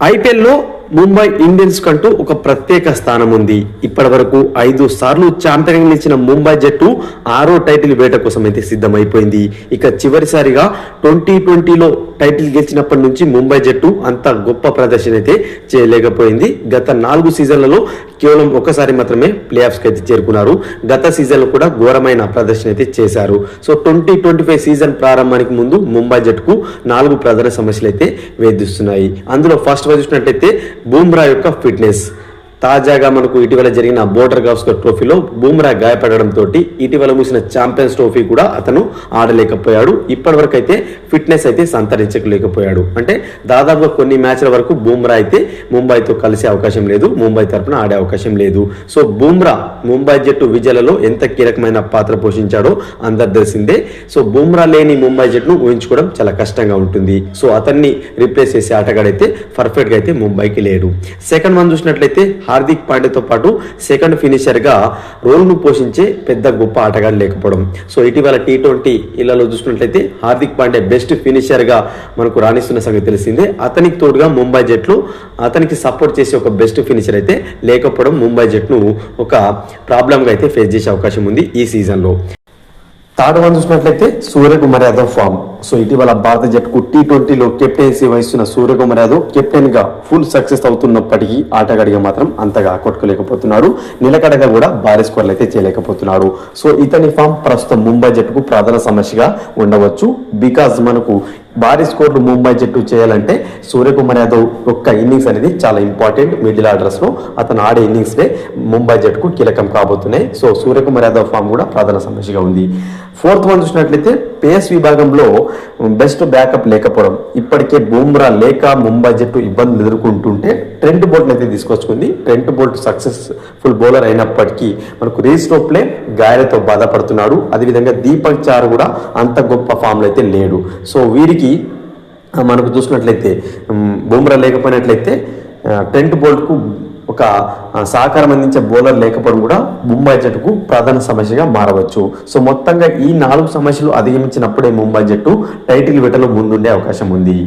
ఐపీఎల్లో ముంబై ఇండియన్స్ కంటూ ఒక ప్రత్యేక స్థానం ఉంది. ఇప్పటి వరకు 5 సార్లు ఛాంపియన్ నిలిచిన ముంబై జట్టు 6వ టైటిల్ వేట కోసం అయితే సిద్ధమైపోయింది. ఇక చివరిసారిగా 2020లో టైటిల్ గెలిచినప్పటి నుంచి ముంబై జట్టు అంత గొప్ప ప్రదర్శన అయితే చేయలేకపోయింది. గత 4 సీజన్లలో కేవలం ఒకసారి మాత్రమే ప్లే ఆఫ్స్కి అయితే చేరుకున్నారు. గత సీజన్లో కూడా ఘోరమైన ప్రదర్శన అయితే చేశారు. సో 2025 సీజన్ ప్రారంభానికి ముందు ముంబై జట్టుకు 4 ప్రధాన సమస్యలు అయితే వేధిస్తున్నాయి. అందులో ఫస్ట్ చూసినట్లయితే బూమ్రా యొక్క ఫిట్నెస్. తాజాగా మనకు ఇటీవల జరిగిన బోర్డర్ గవాస్కర్ ట్రోఫీలో బూమ్రా గాయపడడంతో ఇటీవల ముగిసిన ఛాంపియన్స్ ట్రోఫీ కూడా అతను ఆడలేకపోయాడు. ఇప్పటి వరకు అయితే ఫిట్నెస్ అయితే సంతరించలేకపోయాడు. అంటే దాదాపుగా కొన్ని మ్యాచ్ల వరకు బూమ్రా అయితే ముంబైతో కలిసే అవకాశం లేదు, ముంబై తరఫున ఆడే అవకాశం లేదు. సో బూమ్రా ముంబై జట్టు విజయాలలో ఎంత కీలకమైన పాత్ర పోషించాడో అందరు తెలిసిందే. సో బూమ్రా లేని ముంబై జట్టును ఊహించుకోవడం చాలా కష్టంగా ఉంటుంది. సో అతన్ని రీప్లేస్ చేసే ఆటగాడైతే పర్ఫెక్ట్గా అయితే ముంబైకి లేడు. సెకండ్ వన్ చూసినట్లయితే హార్దిక్ పాండ్యాతో పాటు సెకండ్ ఫినిషర్ గా రోల్ను పోషించే పెద్ద గొప్ప ఆటగాడు లేకపోవడం. సో ఇటీవల T20 ఇళ్లలో చూసుకున్నట్లయితే హార్దిక్ పాండ్యా బెస్ట్ ఫినిషర్ గా మనకు రాణిస్తున్న సంగతి తెలిసిందే. అతనికి తోడుగా ముంబై జట్లు అతనికి సపోర్ట్ చేసే ఒక బెస్ట్ ఫినిషర్ అయితే లేకపోవడం ముంబై జట్టును ఒక ప్రాబ్లంగా అయితే ఫేస్ చేసే అవకాశం ఉంది ఈ సీజన్లో. థర్డ్ వన్ చూసినట్లయితే సూర్యకుమార్ యాదవ్ ఫామ్. సో ఇటీవల భారత జట్టుకు T20లో కెప్టెన్సీ వహిస్తున్న సూర్యకుమార్ యాదవ్ కెప్టెన్ గా ఫుల్ సక్సెస్ అవుతున్నప్పటికీ ఆటగాడిగా మాత్రం అంతగా కొట్టుకోలేకపోతున్నాడు. నిలకడగా కూడా భారీ స్కోర్లు అయితే చేయలేకపోతున్నాడు. సో ఇతని ఫామ్ ప్రస్తుతం ముంబై జట్టుకు ప్రధాన సమస్యగా ఉండవచ్చు. బికాజ్ మనకు భారీ స్కోర్లు ముంబై జట్టు చేయాలంటే సూర్యకుమార్ యాదవ్ ఒక్క ఇన్నింగ్స్ అనేది చాలా ఇంపార్టెంట్. మిడిల్ ఆర్డర్స్ లో అతను ఆడే ఇన్నింగ్స్ నే ముంబై జట్టుకు కీలకం కాబోతున్నాయి. సో సూర్యకుమార్ యాదవ్ ఫామ్ కూడా ప్రధాన సమస్యగా ఉంది. ఫోర్త్ వన్ చూసినట్లయితే పేస్ విభాగంలో బెస్ట్ బ్యాకప్ లేకపోవడం. ఇప్పటికే బూమ్రా లేక ముంబై జట్టు ఇబ్బందులు ఎదుర్కొంటుంటే ట్రెంట్ బోల్ట్ అయితే తీసుకొచ్చుకుంది. ట్రెంట్ బోల్ట్ సక్సెస్ఫుల్ బౌలర్ అయినప్పటికీ మనకు రేస్ లో ప్లే గాయాలతో బాధపడుతున్నాడు. అదేవిధంగా దీపక్ చార్ కూడా అంత గొప్ప ఫామ్ లో అయితే లేడు. సో వీరికి మనకు చూసినట్లయితే బూమ్రా లేకపోయినట్లయితే ట్రెంట్ బోల్ట్ కు ఒక సహకారం అందించే బౌలర్ లేకపోవడం కూడా ముంబై జట్టుకు ప్రధాన సమస్యగా మారవచ్చు. సో మొత్తంగా ఈ 4 సమస్యలు అధిగమించినప్పుడే ముంబై జట్టు టైటిల్ వేటలో ముందుండే అవకాశం ఉంది.